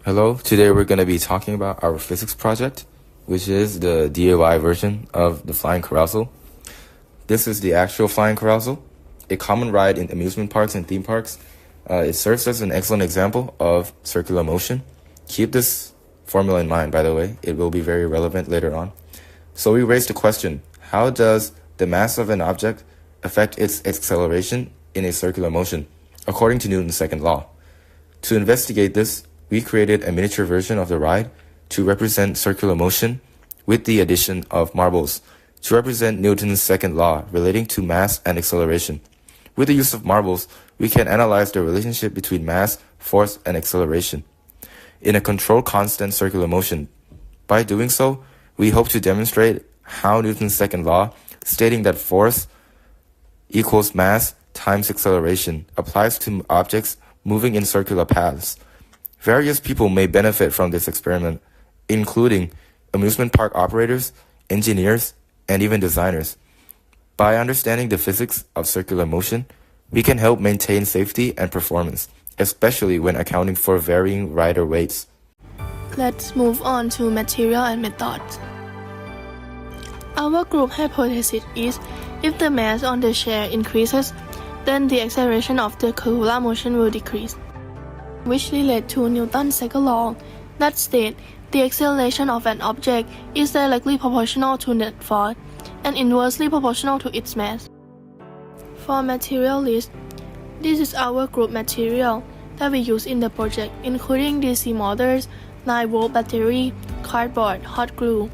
Hello, today we're going to be talking about our physics project, which is the DIY version of the flying carousel. This is the actual flying carousel, a common ride in amusement parks and theme parks. It serves as an excellent example of circular motion. Keep this formula in mind, by the way. It will be very relevant later on. So we raised the question, how does the mass of an object affect its acceleration in a circular motion, according to Newton's second law? To investigate this, we created a miniature version of the ride to represent circular motion with the addition of marbles to represent Newton's second law relating to mass and acceleration. With the use of marbles, we can analyze the relationship between mass, force, and acceleration in a controlled constant circular motion. By doing so, we hope to demonstrate how Newton's second law, stating that force equals mass times acceleration, applies to objects moving in circular paths. Various people may benefit from this experiment, including amusement park operators, engineers, and even designers. By understanding the physics of circular motion, we can help maintain safety and performance, especially when accounting for varying rider weights. Let's move on to material and methods. Our group hypothesis is if the mass on the chair increases, then the acceleration of the circular motion will decrease, which relates to Newton's second law that states the acceleration of an object is directly proportional to net force and inversely proportional to its mass. For material list, this is our group material that we use in the project, including DC motors, 9-volt battery, cardboard, hot glue,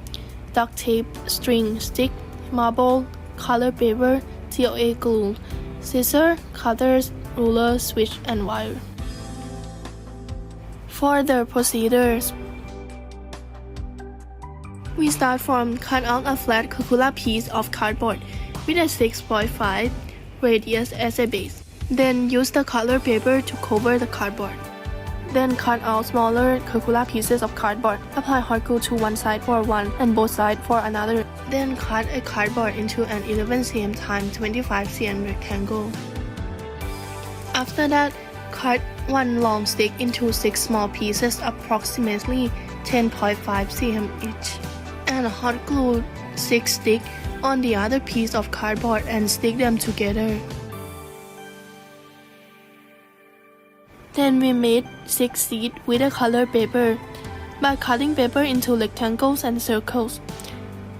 duct tape, string, stick, marble, color paper, TOA glue, scissors, cutters, ruler, switch, and wire. For the procedures, we start from cut out a flat circular piece of cardboard with a 6.5 radius as a base. Then use the color paper to cover the cardboard. Then cut out smaller circular pieces of cardboard. Apply hot glue to one side for one and both sides for another. Then cut a cardboard into an 11 cm x 25 cm rectangle. After that, cut one long stick into 6 small pieces approximately 10.5 cm each, and hot glue 6 sticks on the other piece of cardboard and stick them together. Then we made 6 seats with a color paper by cutting paper into rectangles and circles,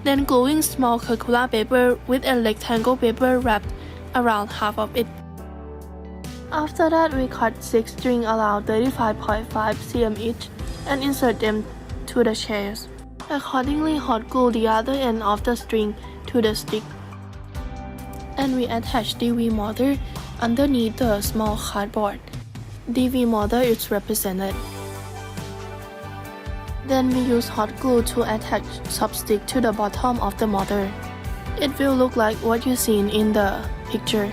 then gluing small circular paper with a rectangle paper wrapped around half of it. After that, we cut 6 strings around 35.5 cm each and insert them to the chairs. Accordingly, hot glue the other end of the string to the stick. And we attach DV motor underneath the small cardboard. DV motor is represented. Then we use hot glue to attach substick to the bottom of the motor. It will look like what you seen in the picture.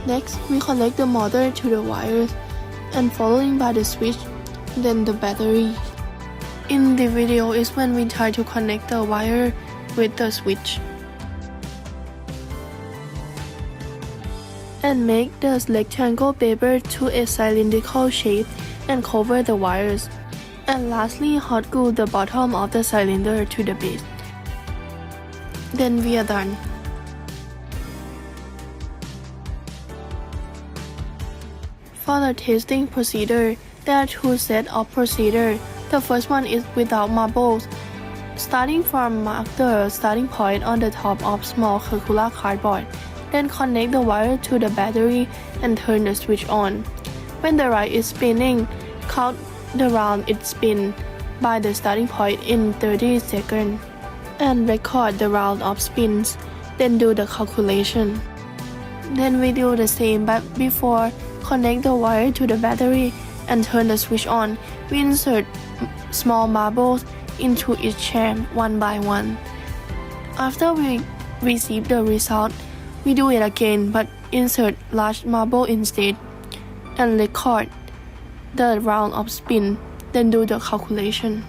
Next, we connect the motor to the wires and following by the switch, then the battery. In the video is when we try to connect the wire with the switch and make the rectangle paper to a cylindrical shape and cover the wires. And lastly, hot glue the bottom of the cylinder to the base. Then we are done. For the testing procedure, there are 2 sets of procedure. The first one is without marbles. Starting from mark the starting point on the top of small circular cardboard. Then connect the wire to the battery and turn the switch on. When the ride is spinning, count the round it spins by the starting point in 30 seconds and record the round of spins. Then do the calculation. Then we do the same but before connect the wire to the battery and turn the switch on. We insert small marbles into each chair one by one. After we receive the result, we do it again but insert large marble instead and record the round of spin, then do the calculation.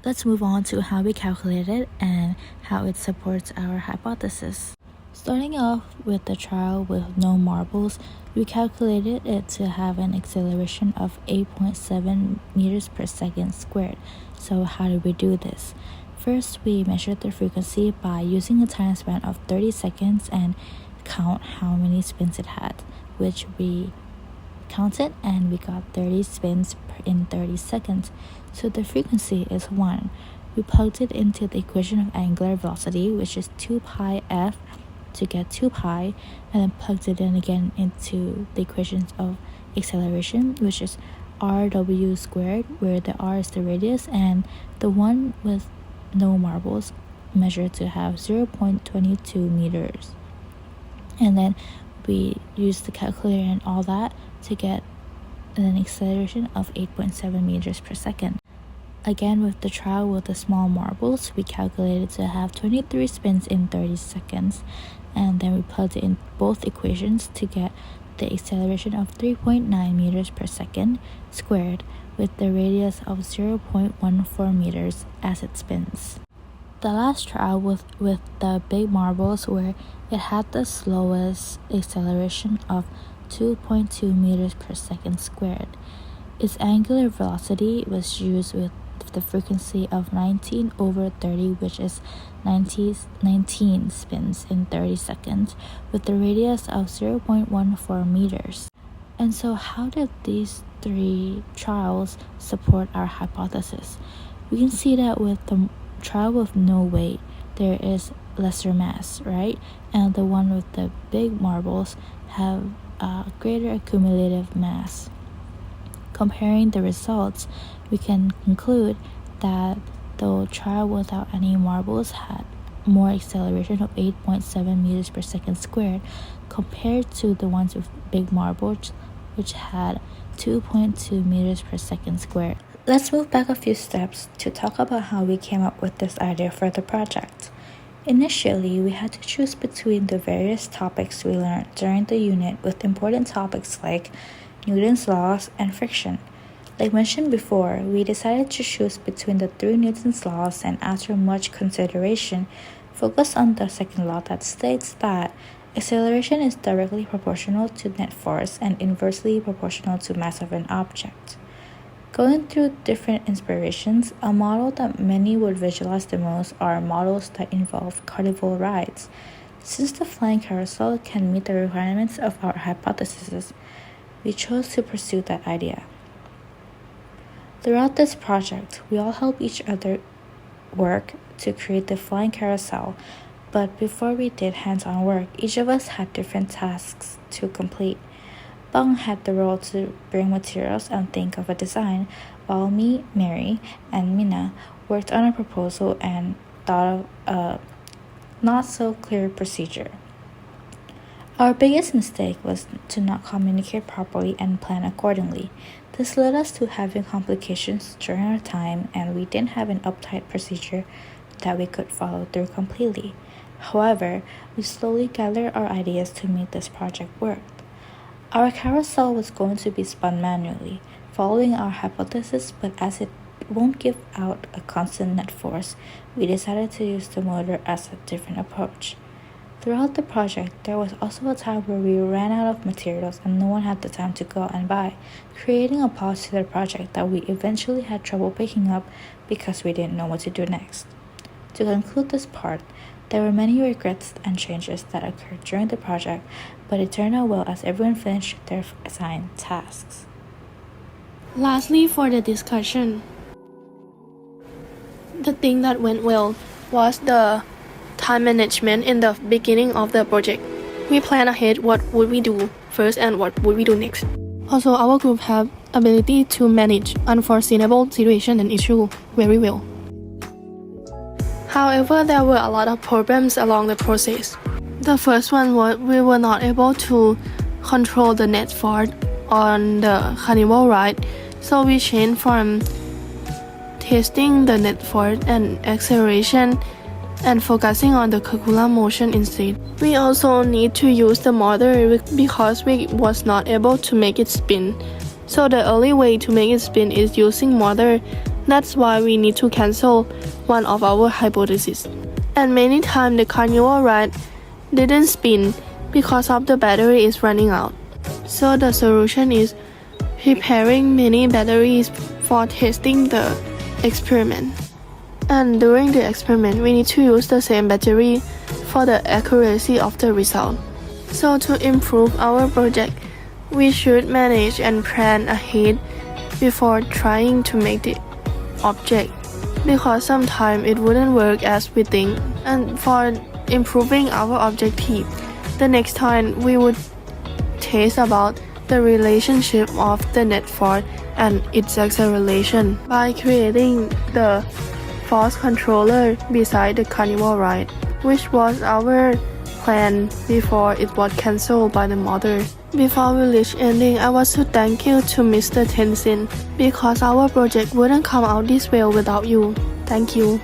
Let's move on to how we calculate it and how it supports our hypothesis. Starting off with the trial with no marbles, we calculated it to have an acceleration of 8.7 meters per second squared. So how did we do this? First, we measured the frequency by using a time span of 30 seconds and count how many spins it had, which we counted and we got 30 spins in 30 seconds. So the frequency is 1. We plugged it into the equation of angular velocity, which is 2 pi f, to get 2 pi, and then plugged it in again into the equations of acceleration, which is rw squared, where the r is the radius and the one with no marbles measured to have 0.22 meters. And then we used the calculator and all that to get an acceleration of 8.7 meters per second. Again, with the trial with the small marbles, we calculated to have 23 spins in 30 seconds, and then we plugged it in both equations to get the acceleration of 3.9 meters per second squared with the radius of 0.14 meters as it spins. The last trial with the big marbles, where it had the slowest acceleration of 2.2 meters per second squared. Its angular velocity was used with the frequency of 19 over 30, which is 19 spins in 30 seconds, with the radius of 0.14 meters. And so how did these 3 trials support our hypothesis? We can see that with the trial with no weight, there is lesser mass, right? And the one with the big marbles have a greater accumulative mass. Comparing the results, we can conclude that the trial without any marbles had more acceleration of 8.7 meters per second squared compared to the ones with big marbles, which had 2.2 meters per second squared. Let's move back a few steps to talk about how we came up with this idea for the project. Initially, we had to choose between the various topics we learned during the unit, with important topics like Newton's laws and friction. Like mentioned before, we decided to choose between the 3 Newton's laws, and after much consideration, focused on the second law that states that acceleration is directly proportional to net force and inversely proportional to mass of an object. Going through different inspirations, a model that many would visualize the most are models that involve carnival rides. Since the flying carousel can meet the requirements of our hypothesis, we chose to pursue that idea. Throughout this project, we all help each other work to create the flying carousel, but before we did hands-on work, each of us had different tasks to complete. Bang had the role to bring materials and think of a design, while me, Mary, and Mina worked on a proposal and thought of a not-so-clear procedure. Our biggest mistake was to not communicate properly and plan accordingly. This led us to having complications during our time, and we didn't have an uptight procedure that we could follow through completely. However, we slowly gathered our ideas to make this project work. Our carousel was going to be spun manually, following our hypothesis, but as it won't give out a constant net force, we decided to use the motor as a different approach. Throughout the project, there was also a time where we ran out of materials and no one had the time to go and buy, creating a pause to the project that we eventually had trouble picking up because we didn't know what to do next. To conclude this part, there were many regrets and changes that occurred during the project, but it turned out well as everyone finished their assigned tasks. Lastly, for the discussion, the thing that went well was the time management in the beginning of the project. We planned ahead what would we do first and what would we do next. Also, our group have ability to manage unforeseeable situation and issue very well. However, there were a lot of problems along the process. The first one was we were not able to control the net force on the carnival ride, so we changed from testing the net force and acceleration and focusing on the circular motion instead. We also need to use the motor because we was not able to make it spin. So the only way to make it spin is using motor. That's why we need to cancel one of our hypotheses. And many times the carnival ride didn't spin because of the battery is running out. So the solution is preparing many batteries for testing the experiment. And during the experiment, we need to use the same battery for the accuracy of the result. So to improve our project, we should manage and plan ahead before trying to make the object, because sometimes it wouldn't work as we think. And for improving our objective, the next time we would test about the relationship of the net force and its acceleration by creating the force controller beside the carnival ride, which was our plan before it was cancelled by the mother. Before we reach ending, I want to thank you to Mr. Tenzin, because our project wouldn't come out this well without you. Thank you.